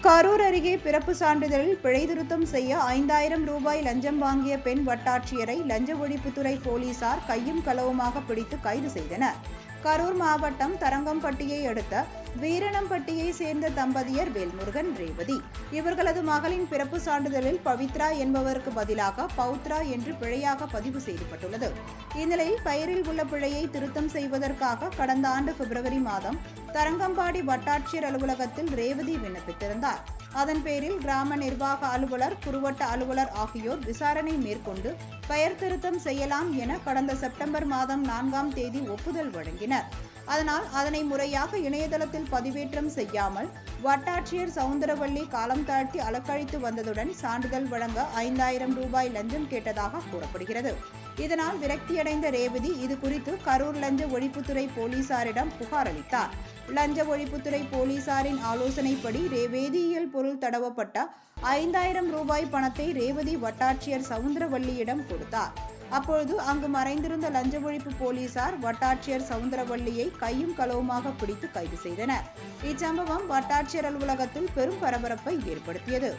கரூர் அருகே பிறப்பு சான்றிதழில் பிழை திருத்தம் செய்ய 5000 ரூபாய் லஞ்சம் வாங்கிய பெண் வட்டாட்சியரை லஞ்ச ஒழிப்புத்துறை போலீசார் கையும் களவுமாக பிடித்து கைது செய்தனர். கரூர் மாவட்டம் தரங்கம்பட்டியை அடுத்த வீரணம்பட்டியை சேர்ந்த தம்பதியர் வேல்முருகன், ரேவதி. இவர்களது மகளின் பிறப்பு சான்றிதழில் பவித்ரா என்பவருக்கு பதிலாக பௌத்ரா என்று பிழையாக பதிவு செய்யப்பட்டுள்ளது. இந்நிலையில் பெயரில் உள்ள பிழையை திருத்தம் செய்வதற்காக கடந்த ஆண்டு பிப்ரவரி மாதம் தரங்கம்பாடி வட்டாட்சியர் அலுவலகத்தில் ரேவதி விண்ணப்பித்திருந்தார். அதன் பேரில் கிராம நிர்வாக அலுவலர், குறுவட்ட அலுவலர் ஆகியோர் விசாரணை மேற்கொண்டு பெயர் திருத்தம் செய்யலாம் என கடந்த செப்டம்பர் மாதம் 4ஆம் தேதி ஒப்புதல் வழங்கினர். அதனால் அதனை முறையாக இணையதளத்தில் பதிவேற்றம் செய்யாமல் வட்டாட்சியர் சவுந்தரவள்ளி காலம் தாழ்த்தி அலக்கழித்து வந்ததுடன் சான்றிதழ் வழங்க 5000 ரூபாய் லஞ்சம் கேட்டதாக கூறப்படுகிறது. இதனால் விரக்தியடைந்த ரேவதி இது குறித்து கரூர் லஞ்ச ஒழிப்புத்துறை போலீசாரிடம் புகார் அளித்தார். லஞ்ச ஒழிப்புத்துறை போலீசாரின் ஆலோசனைப்படி வேதியியல் பொருள் தடவப்பட்ட 5000 ரூபாய் பணத்தை ரேவதி வட்டாட்சியர் சவுந்தரவள்ளியிடம் கொடுத்தார். அப்பொழுது அங்கு மறைந்திருந்த லஞ்ச ஒழிப்பு போலீசார் வட்டாட்சியர் சவுந்தரவள்ளியை கையும் களவுமாக பிடித்து கைது செய்தனர். இச்சம்பவம் வட்டாட்சியர் அலுவலகத்தில் பெரும் பரபரப்பை ஏற்படுத்தியது.